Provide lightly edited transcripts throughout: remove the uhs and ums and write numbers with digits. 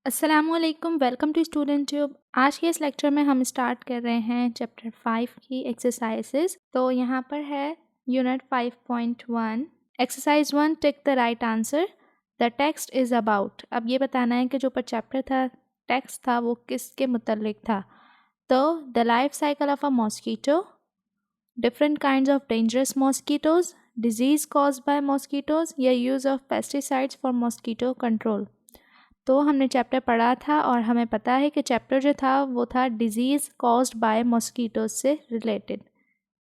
अस्सलामुअलैकुम, welcome to student tube. आज के इस लेक्चर में हम स्टार्ट कर रहे हैं चैप्टर 5 की एक्सरसाइजेस। तो यहाँ पर है unit 5.1 exercise 1, tick the right answer. The text is about. अब ये बताना है कि जो ऊपर चैप्टर था, टेक्स्ट था, वो किसके मुतल्लिक था। तो the life cycle of a mosquito, different kinds of dangerous mosquitoes, disease caused by mosquitoes या use of pesticides for mosquito control. तो हमने चैप्टर पढ़ा था और हमें पता है कि चैप्टर जो था वो था डिजीज़ कॉज्ड बाय मॉस्कीटोज से रिलेटेड।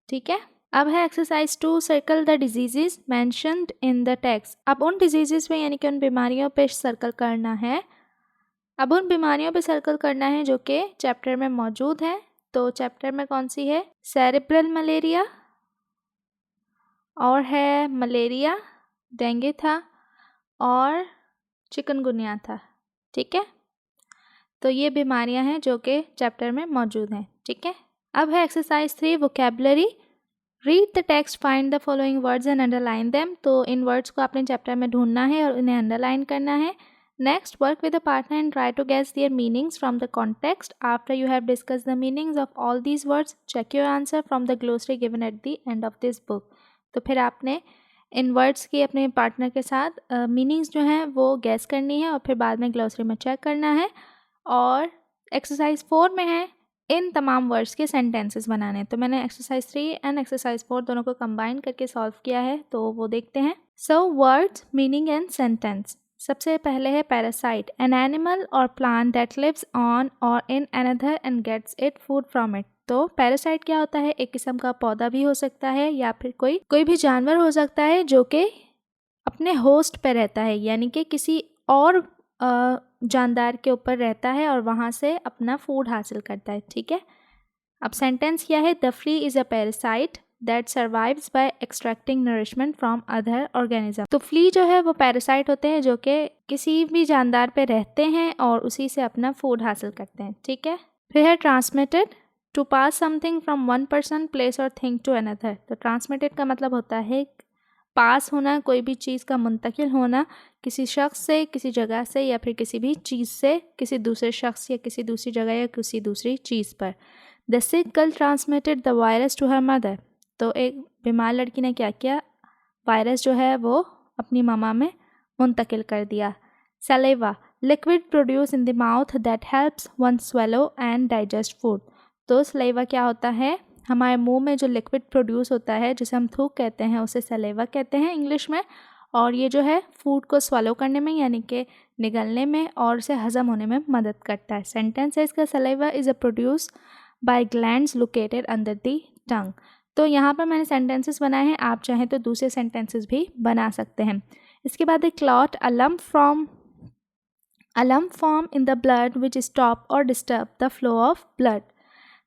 ठीक है, अब है exercise 2, circle the disease mentioned in the text. अब उन डिजीज़ पे यानी कि उन बीमारियों पे सर्कल करना है। अब उन बीमारियों पे सर्कल करना है जो कि चैप्टर में मौजूद है। तो चैप्टर में कौन सी है? सेरेब्रल मलेरिया, और है मलेरिया, डेंगू था और चिकनगुनिया था। ठीक है, तो ये बीमारियां हैं जो कि चैप्टर में मौजूद हैं। ठीक है, अब है exercise 3, vocabulary. Read the text, find the following words and underline them. तो इन वर्ड्स को आपने चैप्टर में ढूंढना है और इन्हें अंडरलाइन करना है। Next, work with the partner and try to guess their meanings from the context. After you have discuss the meanings of all these words, check your answer from the glossary given at the end of this book. तो फिर आपने इन words की अपने partner के साथ meanings जो हैं वो गैस करनी है और फिर बाद में ग्लोसरी में चेक करना है। और एक्सरसाइज 4 में है इन तमाम वर्ड्स के सेंटेंसेस बनाने। तो मैंने एक्सरसाइज 3 एंड एक्सरसाइज 4 दोनों को कंबाइन करके सॉल्व किया है, तो वो देखते हैं। So words, meaning and sentence. सबसे पहले है पैरासाइट, एन एनिमल और प्लांट दैट लिव्स ऑन और in another and gets it food from it. तो पैरासाइट क्या होता है? एक किस्म का पौधा भी हो सकता है या फिर कोई भी जानवर हो सकता है जो कि अपने होस्ट पे रहता है, यानी कि किसी और जानदार के ऊपर रहता है और वहाँ से अपना फूड हासिल करता है। ठीक है, अब सेंटेंस क्या है? The flea is a parasite that survives by extracting nourishment from other organism. तो फ्ली जो है वो पैरासाइट होते हैं जो कि किसी भी जानदार पे रहते हैं और उसी से अपना फूड हासिल करते हैं। ठीक है, फिर है transmitted, to pass something from one person, place और थिंग टू अनदर। तो ट्रांसमिटेड का मतलब होता है पास होना, कोई भी चीज़ का मुंतकिल होना किसी शख्स से, किसी जगह से या फिर किसी भी चीज़ से किसी दूसरे शख्स या किसी दूसरी जगह या किसी दूसरी चीज़ पर। The sick girl transmitted the virus to her mother. तो एक बीमार लड़की ने क्या किया? वायरस जो है वो अपनी मामा में मुंतकिल कर दिया। Saliva, liquid produce in the mouth that helps one swallow and digest food. तो सलेवा क्या होता है? हमारे मुंह में जो लिक्विड प्रोड्यूस होता है जिसे हम थूक कहते हैं, उसे सलेवा कहते हैं इंग्लिश में। और ये जो है फूड को स्वलो करने में यानी कि निगलने में और उसे हज़म होने में मदद करता है। सेंटेंस है इसका, saliva is a produce by glands located under the tongue. तो यहाँ पर मैंने सेंटेंसेस बनाए हैं, आप चाहें तो दूसरे सेंटेंसेस भी बना सकते हैं। इसके बाद है clot, a lump form in the blood which stop or disturb the flow of blood.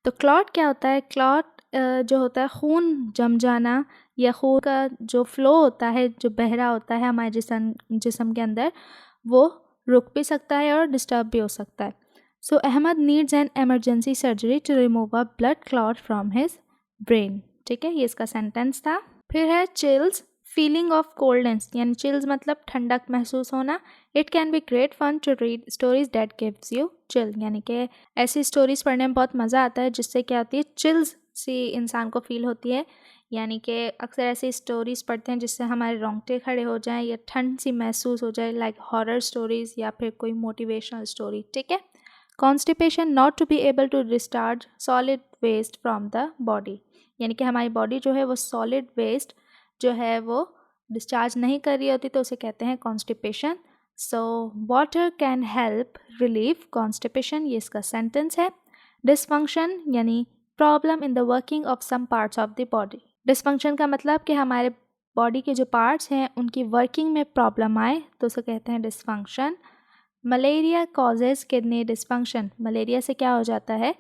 तो क्लॉट क्या होता है? क्लॉट जो होता है खून जम जाना या खून का जो फ्लो होता है, जो बह रहा होता है हमारे जिस्म के अंदर, वो रुक भी सकता है और डिस्टर्ब भी हो सकता है। So Ahmed needs an emergency surgery to remove a blood clot from his brain. ठीक है, ये इसका सेंटेंस था। फिर है चिल्स, फीलिंग ऑफ कोल्डनेस, यानी चिल्स मतलब ठंडक महसूस होना। It can be great fun to read stories that gives you chill, यानी कि ऐसी स्टोरीज़ पढ़ने में बहुत मज़ा आता है जिससे क्या होती है? चिल्स सी इंसान को फील होती है। यानी कि अक्सर ऐसी स्टोरीज़ पढ़ते हैं जिससे हमारे रोंगटे खड़े हो जाएं या ठंड सी महसूस हो जाए, लाइक हॉरर स्टोरीज़ या फिर कोई मोटिवेशनल स्टोरी। ठीक है, constipation, not to be able to discharge solid waste from the body, यानी कि हमारी बॉडी जो है वो सॉलिड वेस्ट जो है वो डिस्चार्ज नहीं कर रही होती, तो उसे कहते हैं constipation. So water can help relieve constipation, ये इसका सेंटेंस है। डिसफंक्शन यानी problem in the working of some parts of the body. Dysfunction का मतलब कि हमारे बॉडी के जो पार्ट्स हैं उनकी वर्किंग में प्रॉब्लम आए, तो उसे कहते हैं dysfunction. Malaria causes kidney dysfunction, malaria से क्या हो जाता है?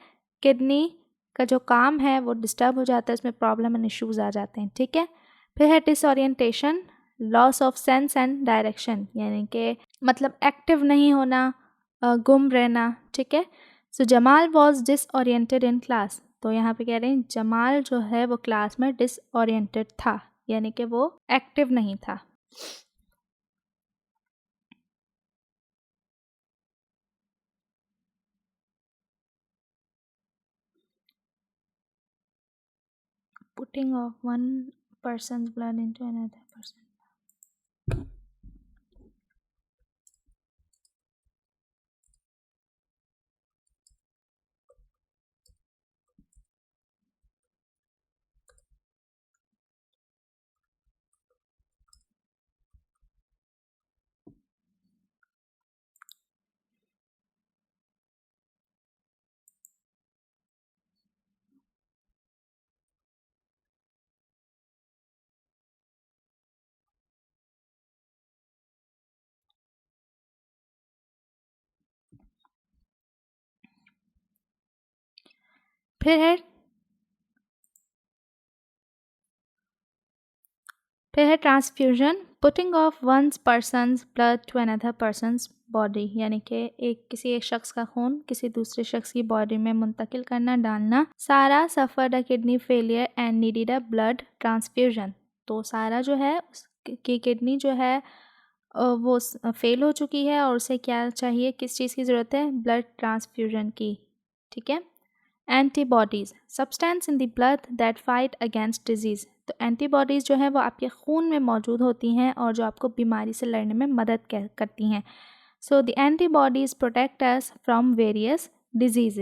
किडनी का जो काम है वो डिस्टर्ब हो जाता है, उसमें प्रॉब्लम एंड इश्यूज आ जाते हैं। ठीक है, फिर है disorientation, loss of sense and direction, यानी कि मतलब एक्टिव नहीं होना, गुम रहना। ठीक है, so Jamal was disoriented in class. तो यहाँ पे कह रहे हैं जमाल जो है वो क्लास में डिसओरिएंटेड था, यानी कि वो एक्टिव नहीं था। Putting of one person's blood into another person. फिर है transfusion, putting of one's person's blood to another person's body, यानी कि किसी एक शख्स का खून किसी दूसरे शख्स की बॉडी में मुंतकिल करना, डालना। सारा suffered a kidney failure and needed a blood transfusion. तो सारा जो है उसकी किडनी जो है वो फेल हो चुकी है और उसे क्या चाहिए, किस चीज़ की ज़रूरत है, ब्लड ट्रांसफ्यूजन की। ठीक है। Antibodies, substance in the blood that fight against disease. तो एंटीबॉडीज़ जो है वो आपके खून में मौजूद होती हैं और जो आपको बीमारी से लड़ने में मदद करती हैं। So the antibodies protect us from various disease.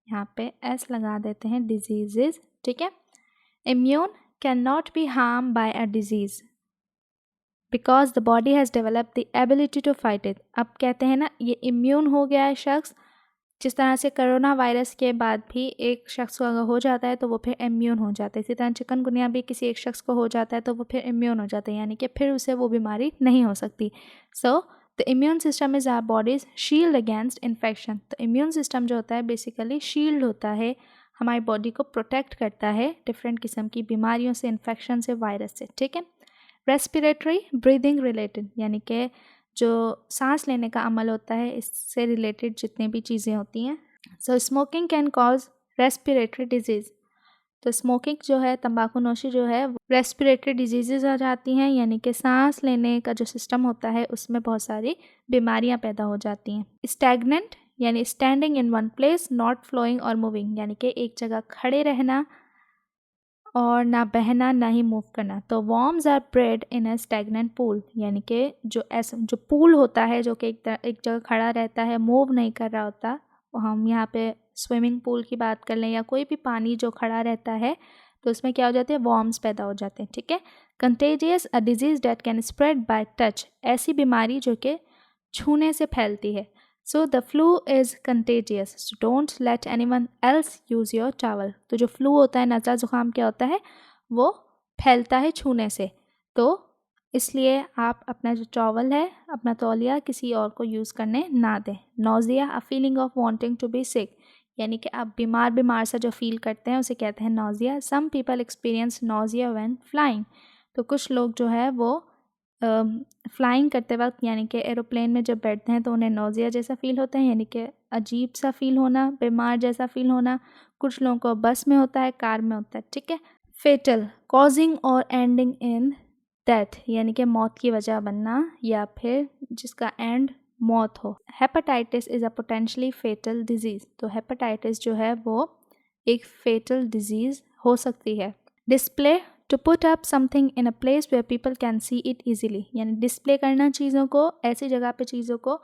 यहाँ पे एस लगा देते हैं, डिजीज़। ठीक है। Immune can not be harm by a disease because the body has develop the ability to fight it. अब कहते हैं ना, ये इम्यून हो गया है शख्स, जिस तरह से कोरोना वायरस के बाद भी एक शख्स को अगर हो जाता है तो वो फिर इम्यून हो जाता है, इसी तरह चिकनगुनिया भी किसी एक शख्स को हो जाता है तो वो फिर इम्यून हो जाता है, यानी कि फिर उसे वो बीमारी नहीं हो सकती। So the immune system is our body's shield against infection. तो इम्यून सिस्टम जो होता है बेसिकली शील्ड होता है, हमारी बॉडी को प्रोटेक्ट करता है डिफरेंट किस्म की बीमारियों से, इन्फेक्शन से, वायरस से। ठीक है। रेस्पिरेटरी ब्रीदिंग रिलेटेड, यानी कि जो सांस लेने का अमल होता है इससे रिलेटेड जितनी भी चीज़ें होती हैं। So smoking can cause respiratory disease. तो स्मोकिंग जो है, तंबाकू नोशी जो है, रेस्पिरेटरी डिजीज़ आ जाती हैं, यानी कि सांस लेने का जो सिस्टम होता है उसमें बहुत सारी बीमारियां पैदा हो जाती हैं। स्टैग्नेंट यानी standing in one place, not flowing और मूविंग, यानी कि एक जगह खड़े रहना और ना बहना ना ही मूव करना। तो worms are bred in a stagnant pool, यानी कि जो पूल होता है जो कि एक जगह खड़ा रहता है, मूव नहीं कर रहा होता, हम यहाँ पे स्विमिंग पूल की बात कर लें या कोई भी पानी जो खड़ा रहता है, तो उसमें क्या हो जाते हैं, वॉर्म्स पैदा हो जाते हैं। ठीक है। Contagious, a disease date can spread by touch, ऐसी बीमारी जो कि छूने से फैलती है। So the flu is contagious, so don't let anyone else use your towel. तो जो फ्लू होता है, नज़ला ज़ुकाम क्या होता है, वो फैलता है छूने से, तो इसलिए आप अपना जो टॉवल है, अपना तौलिया किसी और को यूज़ करने ना दें। Nausea, a feeling of wanting to be sick, यानी कि आप बीमार सा जो फील करते हैं उसे कहते हैं nausea. Some people experience nausea when flying. तो कुछ लोग जो है वो फ्लाइंग करते वक्त, यानी कि एरोप्लेन में जब बैठते हैं तो उन्हें नोज़िया जैसा फ़ील होता है, यानी कि अजीब सा फ़ील होना, बीमार जैसा फ़ील होना। कुछ लोगों को बस में होता है, कार में होता है। ठीक है। फेटल, कॉजिंग और एंडिंग इन डेथ, यानी कि मौत की वजह बनना या फिर जिसका एंड मौत हो। Hepatitis is a potentially fatal disease. तो हेपेटाइटिस जो है वो एक फेटल डिजीज़ हो सकती है। Display, to put up something in a place where people can see it easily, यानी डिस्प्ले करना चीज़ों को, ऐसी जगह पे चीज़ों को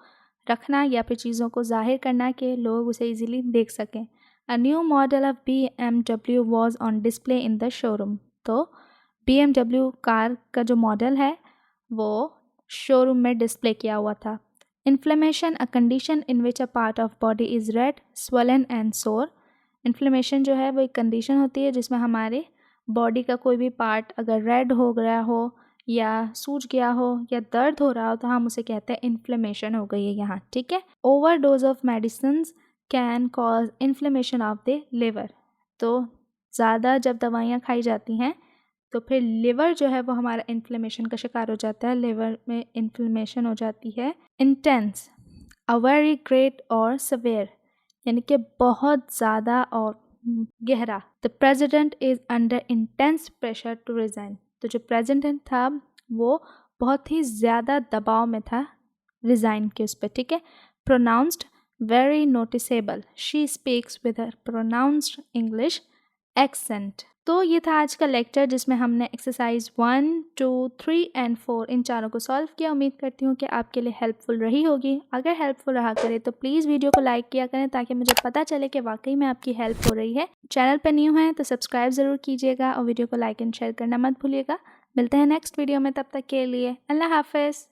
रखना या फिर चीज़ों को जाहिर करना कि लोग उसे ईजिली देख सकें। A new model of BMW was on display in the showroom. तो BMW कार का जो मॉडल है वो शोरूम में डिस्प्ले किया हुआ था। Inflammation, a condition in which a part of body is red, swollen and सोर। इन्फ्लेमेशन जो है वो एक कंडीशन होती है जिसमें हमारे बॉडी का कोई भी पार्ट अगर रेड हो गया हो या सूज गया हो या दर्द हो रहा हो तो हम उसे कहते हैं इन्फ्लेमेशन हो गई है यहाँ। ठीक है। Overdose of medicine can cause inflammation of the liver. तो ज़्यादा जब दवाइयाँ खाई जाती हैं तो फिर लिवर जो है वो हमारा इन्फ्लेमेशन का शिकार हो जाता है, लिवर में इन्फ्लेमेशन हो जाती है। इंटेंस, अ वेरी ग्रेट और सवेयर, यानी कि बहुत ज़्यादा और गहरा। The president is under intense pressure to resign. तो जो प्रेजिडेंट था वो बहुत ही ज़्यादा दबाव में था रिज़ाइन के उस पर। ठीक है। Pronounced very noticeable, she speaks with her pronounced English accent. तो ये था आज का लेक्चर जिसमें हमने एक्सरसाइज 1, 2, 3 एंड 4 इन चारों को सॉल्व किया। उम्मीद करती हूँ कि आपके लिए हेल्पफुल रही होगी। अगर हेल्पफुल रहा करे तो प्लीज़ वीडियो को लाइक किया करें ताकि मुझे पता चले कि वाकई में आपकी हेल्प हो रही है। चैनल पर न्यू हैं तो सब्सक्राइब ज़रूर कीजिएगा और वीडियो को लाइक एंड शेयर करना मत भूलिएगा। मिलते हैं नेक्स्ट वीडियो में, तब तक के लिए अल्लाह हाफ़िज़।